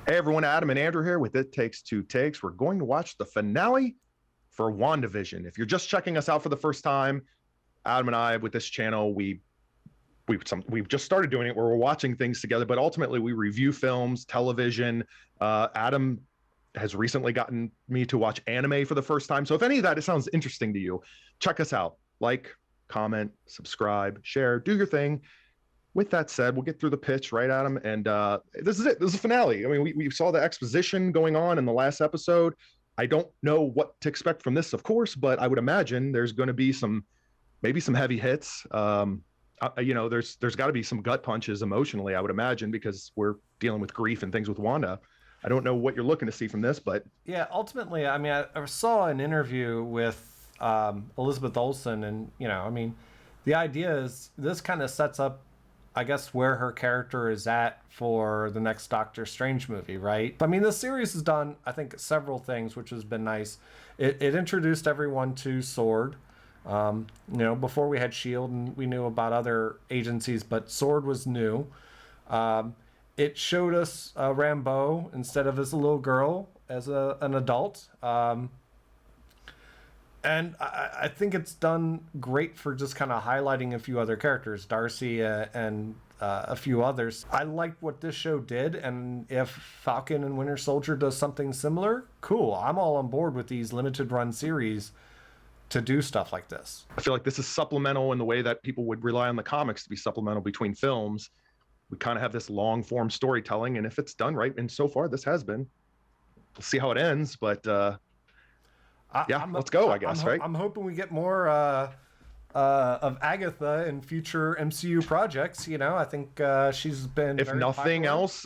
Hey everyone, Adam and Andrew here with It Takes Two Takes. We're going to watch the finale for WandaVision. If you're just checking us out for the first time, Adam and I with this channel, we've just started doing it where we're watching things together, but ultimately we review films, television. Adam has recently gotten me to watch anime for the first time. So if any of that sounds interesting to you, check us out. Like, comment, subscribe, share, do your thing. With that said, we'll get through the pitch, right, Adam? And this is it. This is the finale. I mean, we saw the exposition going on in the last episode. I don't know what to expect from this, of course, but I would imagine there's going to be maybe some heavy hits. There's got to be some gut punches emotionally, I would imagine, because we're dealing with grief and things with Wanda. I don't know what you're looking to see from this, but yeah, ultimately, I mean, I saw an interview with Elizabeth Olsen, and the idea is this kind of sets up, I guess, where her character is at for the next Doctor Strange movie, right? I mean, the series has done, I think, several things, which has been nice. It introduced everyone to SWORD. Before we had SHIELD and we knew about other agencies, but SWORD was new. It showed us Rambeau instead of as a little girl, as an adult. And I think it's done great for just kind of highlighting a few other characters, Darcy and a few others. I liked what this show did, and if Falcon and Winter Soldier does something similar, cool. I'm all on board with these limited run series to do stuff like this. I feel like this is supplemental in the way that people would rely on the comics to be supplemental between films. We kind of have this long form storytelling, and if it's done right, and so far this has been, we'll see how it ends, but let's go, I guess, right? I'm hoping we get more of Agatha in future MCU projects. I think she's been if nothing else,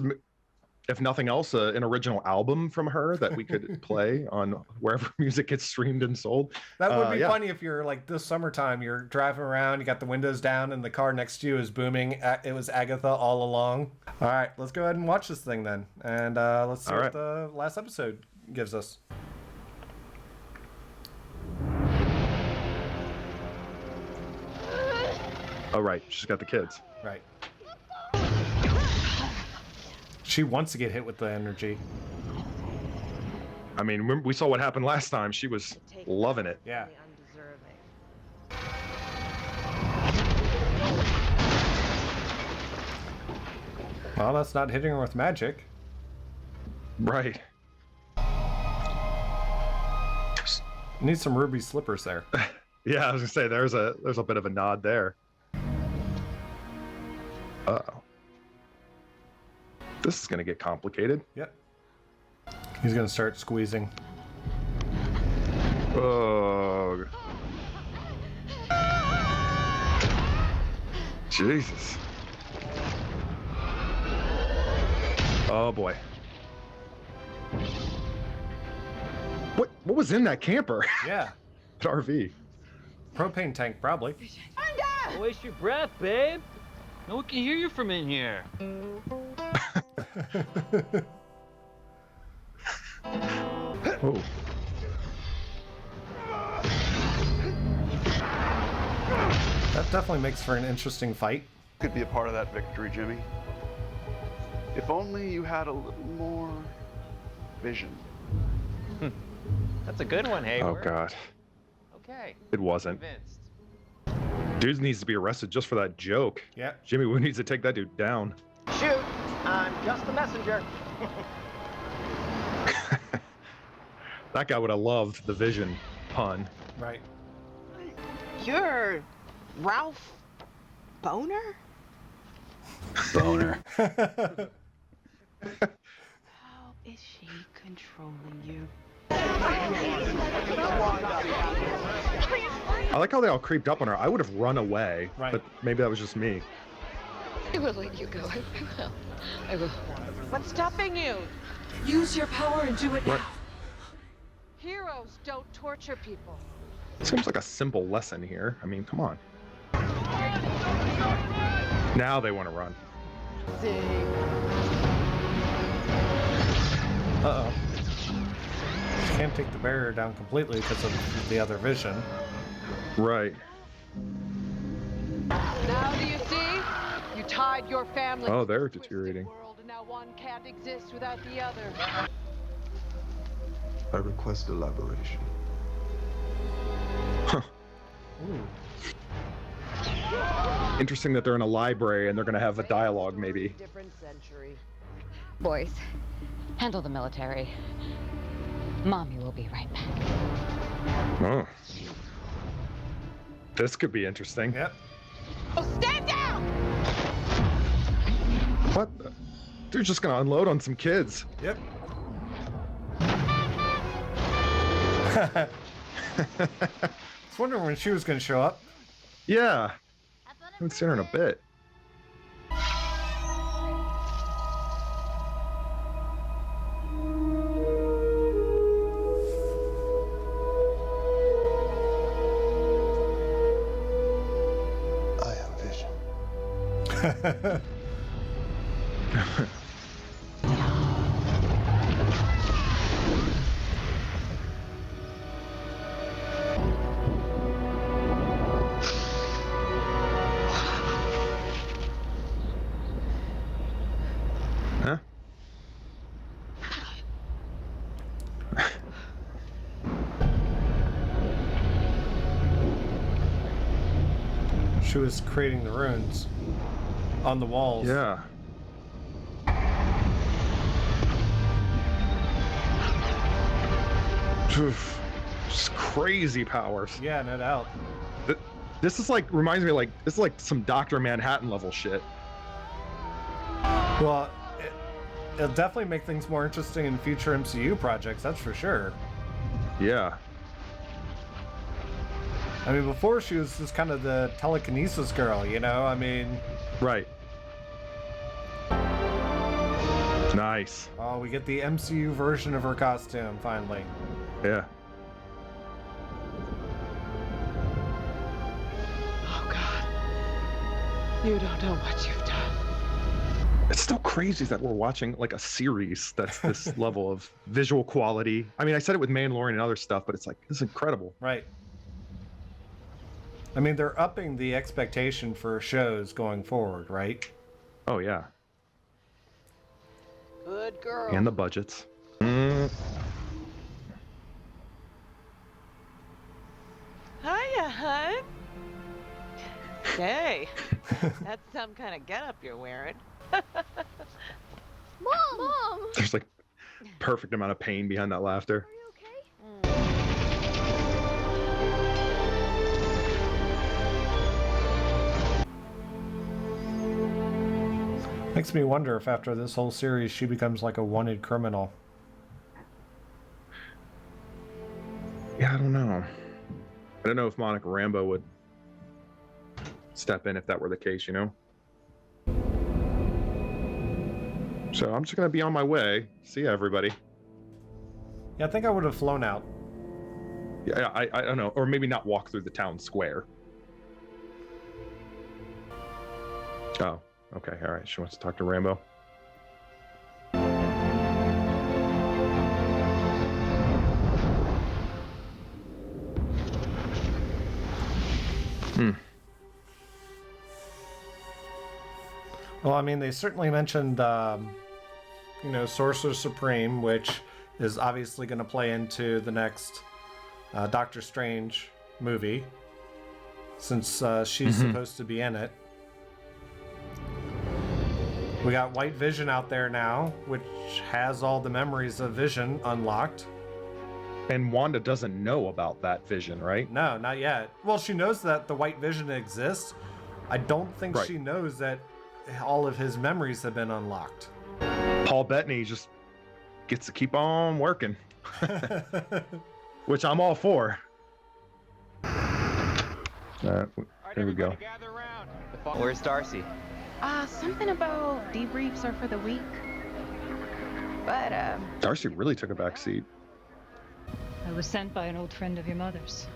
an original album from her that we could play on wherever music gets streamed and sold. That would be funny if you're like this summertime, you're driving around, you got the windows down, and the car next to you is booming. It was Agatha all along. All right, let's go ahead and watch this thing then, and let's see what the last episode gives us. Oh, right. She's got the kids. Right. She wants to get hit with the energy. I mean, remember, we saw what happened last time. She was loving it. Yeah. Well, that's not hitting her with magic. Right. Need some ruby slippers there. Yeah, I was gonna say there's a bit of a nod there. Uh-oh. This is gonna get complicated. Yep. He's gonna start squeezing. Oh. Jesus. Oh boy. What was in that camper? Yeah. RV. Propane tank, probably. Don't waste your breath, babe. No one can hear you from in here. Oh. That definitely makes for an interesting fight. Could be a part of that victory, Jimmy. If only you had a little more vision. That's a good one, Hayward. Oh God. Okay. It wasn't. Convinced. Dude needs to be arrested just for that joke. Yeah. Jimmy Woo needs to take that dude down. Shoot! I'm just the messenger. That guy would have loved the Vision pun. Right. You're Ralph Boner? Boner. How is she controlling you? I like how they all creeped up on her. I would have run away, Right. but maybe that was just me. I will let you go. I will. I will. What's stopping you? Use your power and do it What? now. Heroes don't torture people. Seems like a simple lesson here. I mean, come on. Now they want to run. Uh-oh. She can't take the barrier down completely because of the other Vision. Right. Now do you see? You tied your family. Oh, they're to this twisted deteriorating. world, and now how one can't exist without the other. I request elaboration. Interesting that they're in a library and they're gonna have a dialogue, maybe. Different century. Boys, handle the military. Mommy will be right back. Oh. This could be interesting. Yep. Oh, stand down! What? They're just gonna unload on some kids. Yep. I was wondering when she was going to show up. Yeah. I haven't seen her in a bit. I have vision. Huh? She was creating the runes on the walls. Yeah. Oof. Just crazy powers. Yeah, no doubt. This is like, reminds me, like, this is like some Dr. Manhattan level shit. Well, it'll definitely make things more interesting in future MCU projects, that's for sure. Yeah. I mean, before she was just kind of the telekinesis girl, you know? I mean... Right. Nice. Oh, we get the MCU version of her costume, finally. Yeah. Oh, God. You don't know what you've done. It's still crazy that we're watching like a series that's this level of visual quality. I mean, I said it with Mandalorian and other stuff, but it's like, this is incredible. Right. I mean, they're upping the expectation for shows going forward, right? Oh, yeah. Good girl. And the budgets. Mm. Hiya, hun. Hey, that's some kind of getup you're wearing. Mom! There's like perfect amount of pain behind that laughter. Are you okay? Makes me wonder if after this whole series she becomes like a wanted criminal. Yeah, I don't know. I don't know if Monica Rambeau would step in if that were the case, you know? So I'm just gonna be on my way. See ya, everybody. Yeah, I think I would have flown out. Yeah, I don't know. Or maybe not walk through the town square. Oh, okay. All right. She wants to talk to Rambeau. Well, I mean, they certainly mentioned, you know, Sorcerer Supreme, which is obviously going to play into the next Doctor Strange movie, since she's supposed to be in it. We got White Vision out there now, which has all the memories of Vision unlocked. And Wanda doesn't know about that vision, right? No, not yet. Well, she knows that the White Vision exists. I don't think Right. she knows that all of his memories have been unlocked. Paul Bettany just gets to keep on working, which I'm all for. Here we go. Where's Darcy? Something about debriefs are for the week. But, Darcy really took a back seat. I was sent by an old friend of your mother's.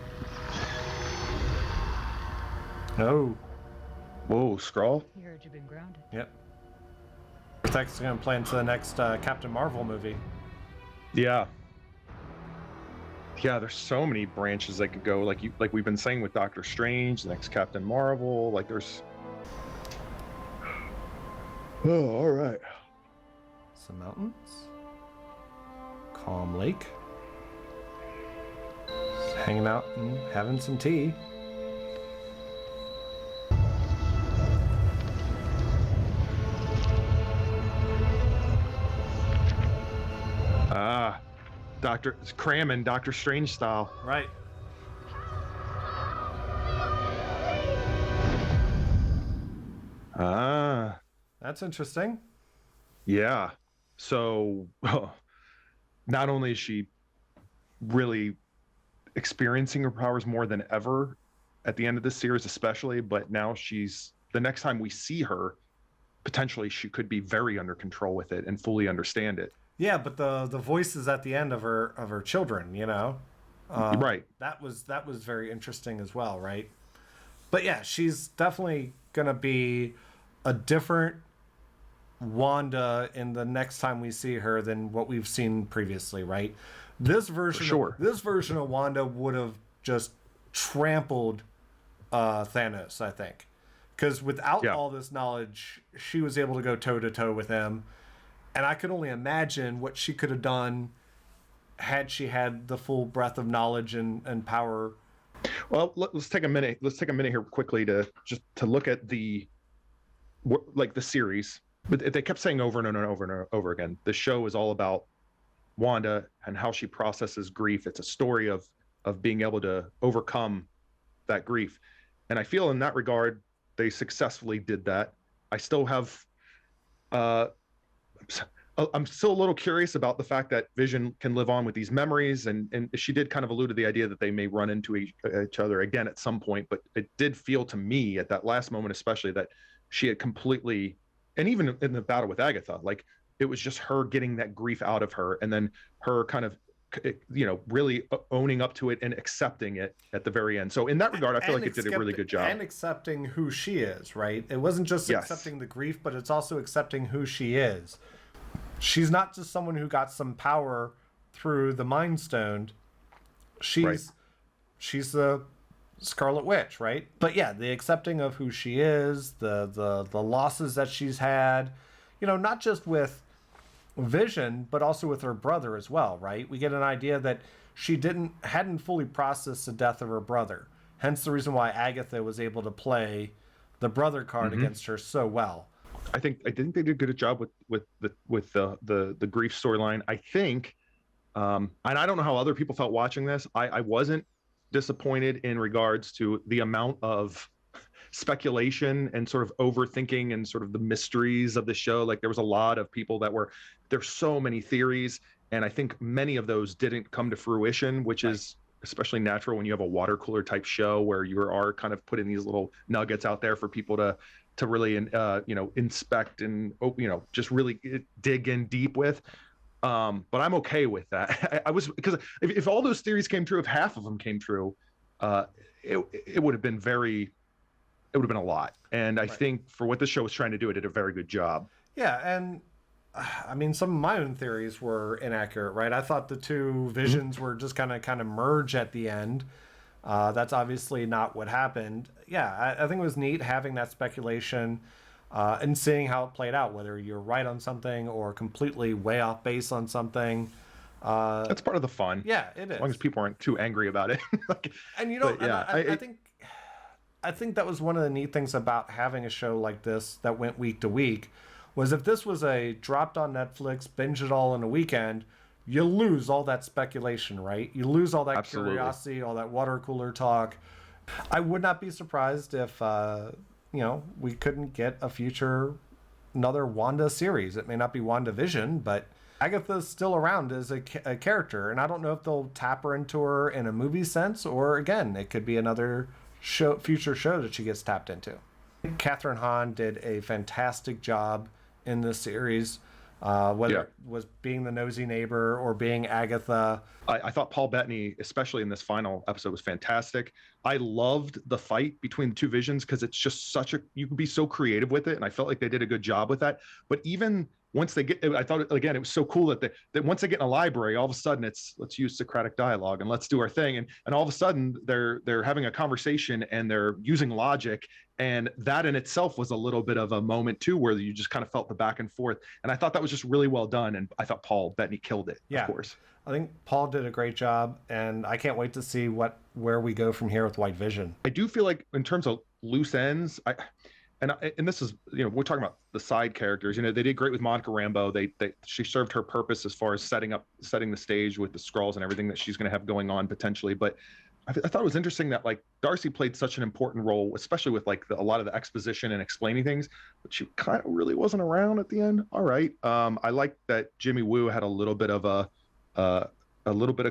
Oh, Whoa, Skrull? He heard you've been grounded. yep. Protect's going to play into the next Captain Marvel movie. Yeah. Yeah, there's so many branches that could go. Like we've been saying with Doctor Strange, the next Captain Marvel. Like there's. Oh, all right. Some mountains. Calm lake. Just hanging out and having some tea. It's cramming Doctor Strange style. Right. That's interesting. Yeah. So not only is she really experiencing her powers more than ever at the end of this series, especially, but now the next time we see her, potentially she could be very under control with it and fully understand it. Yeah, but the voices at the end of her children, you know, right? That was very interesting as well, right? But yeah, she's definitely gonna be a different Wanda in the next time we see her than what we've seen previously, right? This version of Wanda would have just trampled Thanos, I think, because without all this knowledge, she was able to go toe to toe with him. And I could only imagine what she could have done had she had the full breadth of knowledge and power. Well, let's take a minute. Let's take a minute here quickly to look at the series. But they kept saying over and over and over again, the show is all about Wanda and how she processes grief. It's a story of being able to overcome that grief. And I feel in that regard, they successfully did that. I still have... I'm still a little curious about the fact that Vision can live on with these memories, and she did kind of allude to the idea that they may run into each other again at some point, but it did feel to me at that last moment especially that she had completely, and even in the battle with Agatha, like it was just her getting that grief out of her, and then her kind of, you know, really owning up to it and accepting it at the very end. So in that regard, I feel like it did a really good job. And accepting who she is, right? It wasn't just accepting the grief, but it's also accepting who she is. She's not just someone who got some power through the Mind Stone. She's the Scarlet Witch, right? But yeah, the accepting of who she is, the losses that she's had, you know, not just with Vision, but also with her brother as well, right? We get an idea that she hadn't fully processed the death of her brother. Hence the reason why Agatha was able to play the brother card against her so well. I think they did a good job with the grief storyline. I think, and I don't know how other people felt watching this. I wasn't disappointed in regards to the amount of speculation and sort of overthinking and sort of the mysteries of the show. Like there was a lot of people there's so many theories, and I think many of those didn't come to fruition, which is especially natural when you have a water cooler type show where you are kind of putting these little nuggets out there for people to really inspect and just really dig in deep with. But I'm okay with that. I was, because if all those theories came true, if half of them came true, it would have been a lot. And I think for what the show was trying to do, it did a very good job. Yeah, and I mean, some of my own theories were inaccurate, right? I thought the two visions were just kind of merge at the end. That's obviously not what happened. Yeah, I think it was neat having that speculation and seeing how it played out, whether you're right on something or completely way off base on something. That's part of the fun. Yeah, it is. As long as people aren't too angry about it. And you know, I think that was one of the neat things about having a show like this that went week to week, was if this was a dropped on Netflix, binge it all in a weekend, you lose all that speculation, right? You lose all that curiosity, all that water cooler talk. I would not be surprised if, we couldn't get another Wanda series. It may not be WandaVision, but Agatha's still around as a character. And I don't know if they'll tap her into her in a movie sense, or again, it could be another future show that she gets tapped into. Kathryn Hahn did a fantastic job in this series. Whether it was being the nosy neighbor or being Agatha. I thought Paul Bettany, especially in this final episode, was fantastic. I loved the fight between the two visions because it's just you can be so creative with it, and I felt like they did a good job with that. But even once they get, I thought again, it was so cool that that once they get in a library, all of a sudden it's, let's use Socratic dialogue and let's do our thing. And all of a sudden they're having a conversation and they're using logic. And that in itself was a little bit of a moment too, where you just kind of felt the back and forth. And I thought that was just really well done. And I thought Paul Bettany killed it, of course. I think Paul did a great job, and I can't wait to see where we go from here with White Vision. I do feel like in terms of loose ends, and this is, you know, we're talking about the side characters. You know, they did great with Monica Rambeau. She served her purpose as far as setting the stage with the Skrulls and everything that she's going to have going on potentially. But I thought it was interesting that like Darcy played such an important role, especially with like a lot of the exposition and explaining things, but she kind of really wasn't around at the end. All right. I like that Jimmy Woo had a little bit of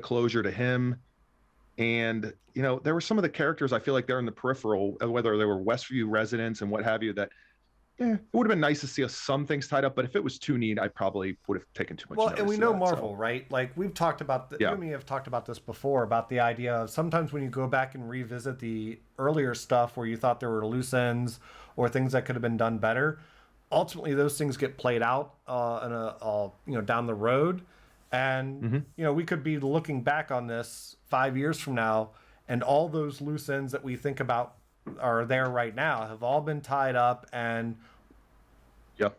closure to him. And, you know, there were some of the characters I feel like they're in the peripheral, whether they were Westview residents and what have you, that, it would have been nice to see some things tied up, but if it was too neat, I probably would have taken too much notice. And we know Marvel, right? Like we've talked about, you and me have talked about this before, about the idea of sometimes when you go back and revisit the earlier stuff where you thought there were loose ends or things that could have been done better, ultimately those things get played out down the road. And, you know, we could be looking back on this 5 years from now, and all those loose ends that we think about are there right now have all been tied up, and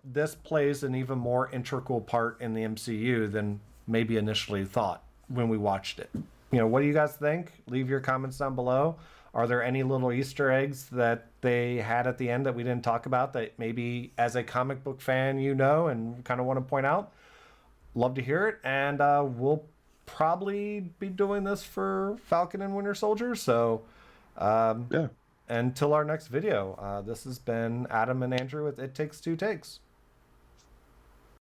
this plays an even more integral part in the MCU than maybe initially thought when we watched it. You know, what do you guys think? Leave your comments down below. Are there any little Easter eggs that they had at the end that we didn't talk about that maybe as a comic book fan you know and kind of want to point out? Love to hear it, and we'll probably be doing this for Falcon and Winter Soldier. So, until our next video, this has been Adam and Andrew with It Takes Two Takes.